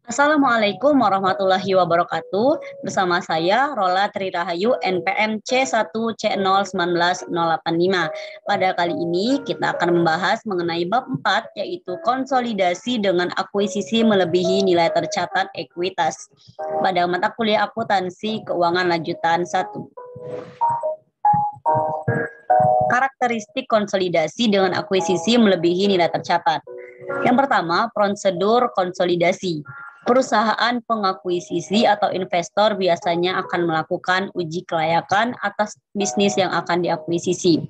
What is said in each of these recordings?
Assalamualaikum warahmatullahi wabarakatuh. Bersama saya Rola Tri Rahayu NPM C1C019-085. Pada kali ini kita akan membahas mengenai bab 4 yaitu konsolidasi dengan akuisisi melebihi nilai tercatat ekuitas pada mata kuliah akuntansi keuangan lanjutan 1. Karakteristik konsolidasi dengan akuisisi melebihi nilai tercatat. Yang pertama, prosedur konsolidasi. Perusahaan pengakuisisi atau investor biasanya akan melakukan uji kelayakan atas bisnis yang akan diakuisisi.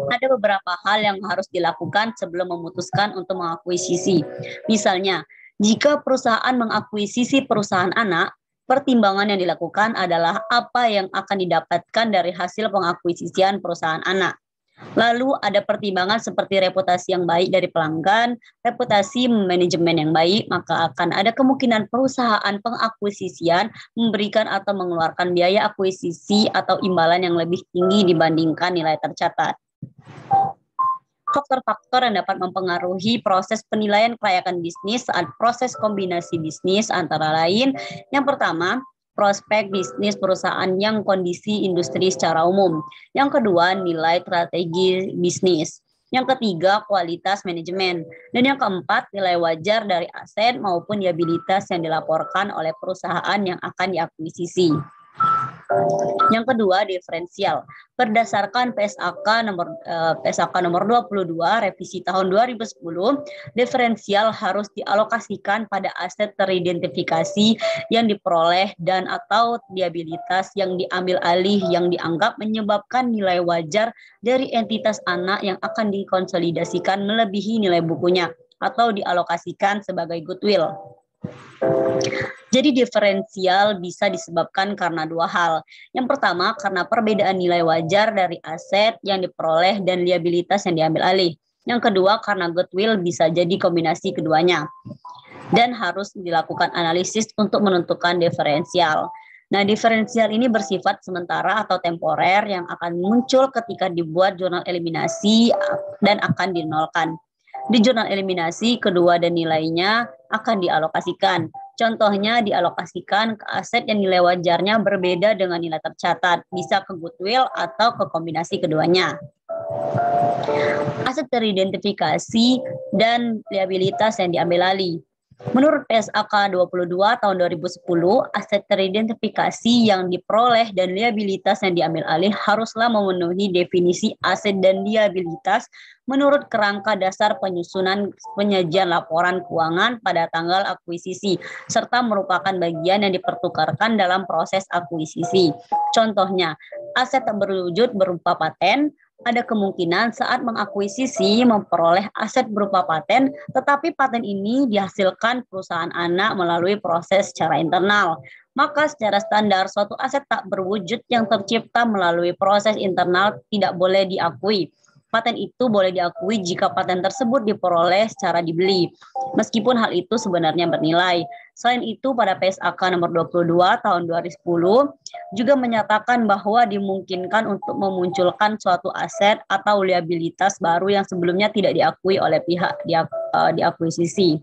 Ada beberapa hal yang harus dilakukan sebelum memutuskan untuk mengakuisisi. Misalnya, jika perusahaan mengakuisisi perusahaan anak, pertimbangan yang dilakukan adalah apa yang akan didapatkan dari hasil pengakuisisian perusahaan anak. Lalu ada pertimbangan seperti reputasi yang baik dari pelanggan, reputasi manajemen yang baik, maka akan ada kemungkinan perusahaan pengakuisisian memberikan atau mengeluarkan biaya akuisisi atau imbalan yang lebih tinggi dibandingkan nilai tercatat. Faktor-faktor yang dapat mempengaruhi proses penilaian kelayakan bisnis saat proses kombinasi bisnis antara lain, yang pertama, prospek bisnis perusahaan yang kondisi industri secara umum. Yang kedua, nilai strategi bisnis. Yang ketiga, kualitas manajemen. Dan yang keempat, nilai wajar dari aset maupun liabilitas yang dilaporkan oleh perusahaan yang akan diakuisisi. Yang kedua, diferensial. Berdasarkan PSAK nomor 22 revisi tahun 2010, diferensial harus dialokasikan pada aset teridentifikasi yang diperoleh dan atau liabilitas yang diambil alih yang dianggap menyebabkan nilai wajar dari entitas anak yang akan dikonsolidasikan melebihi nilai bukunya atau dialokasikan sebagai goodwill. Jadi diferensial bisa disebabkan karena dua hal. Yang pertama, karena perbedaan nilai wajar dari aset yang diperoleh dan liabilitas yang diambil alih. Yang kedua, karena goodwill bisa jadi kombinasi keduanya. Dan harus dilakukan analisis untuk menentukan diferensial. Nah, diferensial ini bersifat sementara atau temporer yang akan muncul ketika dibuat jurnal eliminasi dan akan dinolkan. Di jurnal eliminasi, kedua dan nilainya akan dialokasikan. Contohnya dialokasikan ke aset yang nilai wajarnya berbeda dengan nilai tercatat, bisa ke goodwill atau ke kombinasi keduanya. Aset teridentifikasi dan liabilitas yang diambil alih. Menurut PSAK 22 tahun 2010, aset teridentifikasi yang diperoleh dan liabilitas yang diambil alih haruslah memenuhi definisi aset dan liabilitas menurut kerangka dasar penyusunan penyajian laporan keuangan pada tanggal akuisisi, serta merupakan bagian yang dipertukarkan dalam proses akuisisi. Contohnya, aset tak berwujud berupa paten, ada kemungkinan saat mengakuisisi memperoleh aset berupa paten, tetapi paten ini dihasilkan perusahaan anak melalui proses secara internal. Maka secara standar suatu aset tak berwujud yang tercipta melalui proses internal tidak boleh diakui. Paten itu boleh diakui jika paten tersebut diperoleh secara dibeli, meskipun hal itu sebenarnya bernilai. Selain itu, pada PSAK nomor 22 tahun 2010 juga menyatakan bahwa dimungkinkan untuk memunculkan suatu aset atau liabilitas baru yang sebelumnya tidak diakui oleh pihak diakuisisi.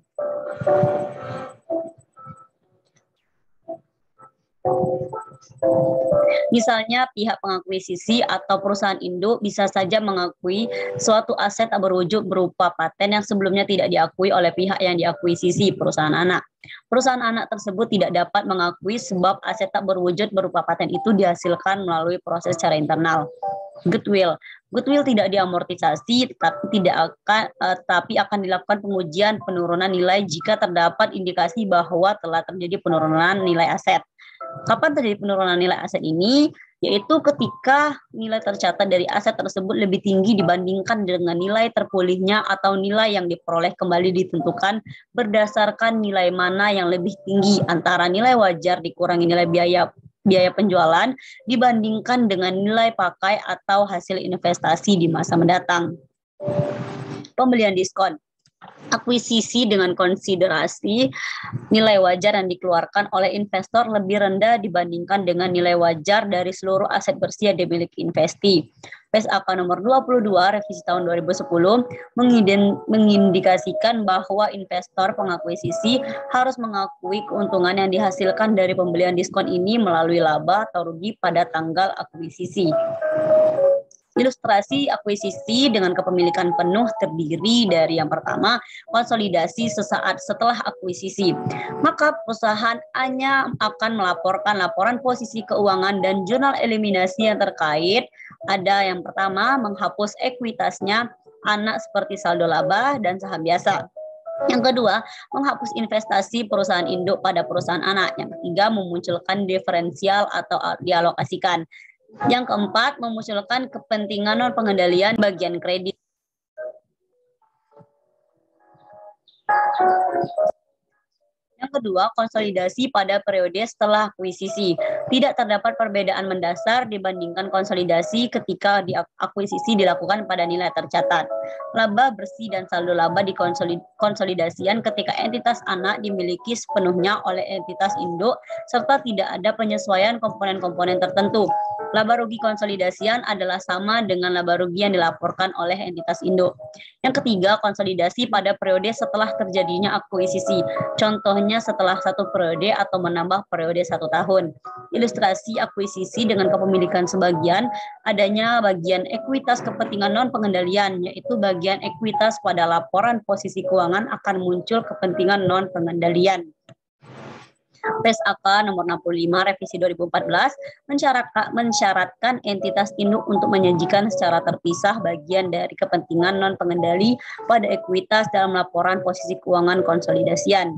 Misalnya pihak pengakuisisi atau perusahaan induk bisa saja mengakui suatu aset tak berwujud berupa paten yang sebelumnya tidak diakui oleh pihak yang diakuisisi perusahaan anak. Perusahaan anak tersebut tidak dapat mengakui sebab aset tak berwujud berupa paten itu dihasilkan melalui proses secara internal. Goodwill. Goodwill tidak diamortisasi tapi akan dilakukan pengujian penurunan nilai jika terdapat indikasi bahwa telah terjadi penurunan nilai aset. Kapan terjadi penurunan nilai aset ini? Yaitu ketika nilai tercatat dari aset tersebut lebih tinggi dibandingkan dengan nilai terpulihnya atau nilai yang diperoleh kembali ditentukan berdasarkan nilai mana yang lebih tinggi antara nilai wajar dikurangi nilai biaya penjualan dibandingkan dengan nilai pakai atau hasil investasi di masa mendatang. Pembelian diskon. Akuisisi dengan konsiderasi nilai wajar yang dikeluarkan oleh investor lebih rendah dibandingkan dengan nilai wajar dari seluruh aset bersih yang dimiliki investi. PSAK nomor 22 revisi tahun 2010 mengindikasikan bahwa investor pengakuisisi harus mengakui keuntungan yang dihasilkan dari pembelian diskon ini melalui laba atau rugi pada tanggal akuisisi. Ilustrasi akuisisi dengan kepemilikan penuh terdiri dari yang pertama, konsolidasi sesaat setelah akuisisi. Maka perusahaan hanya akan melaporkan laporan posisi keuangan dan jurnal eliminasi yang terkait. Ada yang pertama, menghapus ekuitasnya anak seperti saldo laba dan saham biasa. Yang kedua, menghapus investasi perusahaan induk pada perusahaan anak. Yang ketiga, memunculkan diferensial atau dialokasikan. Yang keempat, memunculkan kepentingan non pengendalian bagian kredit. Yang kedua, konsolidasi pada periode setelah akuisisi. Tidak terdapat perbedaan mendasar dibandingkan konsolidasi ketika akuisisi dilakukan pada nilai tercatat. Laba bersih dan saldo laba dikonsolidasikan ketika entitas anak dimiliki sepenuhnya oleh entitas induk serta tidak ada penyesuaian komponen-komponen tertentu. Laba rugi konsolidasian adalah sama dengan laba rugi yang dilaporkan oleh entitas induk. Yang ketiga, konsolidasi pada periode setelah terjadinya akuisisi. Contohnya setelah satu periode atau menambah periode 1 tahun. Ilustrasi akuisisi dengan kepemilikan sebagian, adanya bagian ekuitas kepentingan non pengendalian, yaitu bagian ekuitas pada laporan posisi keuangan akan muncul kepentingan non pengendalian. PSAK nomor 65 revisi 2014 mensyaratkan entitas induk untuk menyajikan secara terpisah bagian dari kepentingan non pengendali pada ekuitas dalam laporan posisi keuangan konsolidasian.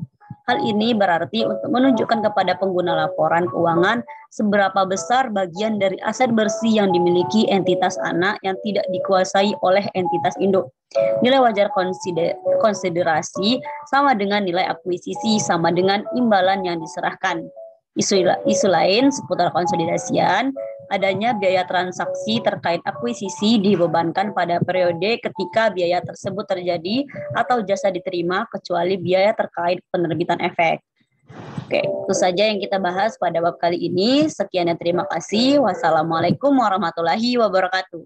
Hal ini berarti untuk menunjukkan kepada pengguna laporan keuangan seberapa besar bagian dari aset bersih yang dimiliki entitas anak yang tidak dikuasai oleh entitas induk. Nilai wajar konsiderasi sama dengan nilai akuisisi sama dengan imbalan yang diserahkan. Isu lain seputar konsolidasian, adanya biaya transaksi terkait akuisisi dibebankan pada periode ketika biaya tersebut terjadi atau jasa diterima kecuali biaya terkait penerbitan efek. Oke, itu saja yang kita bahas pada bab kali ini. Sekian dan terima kasih. Wassalamualaikum warahmatullahi wabarakatuh.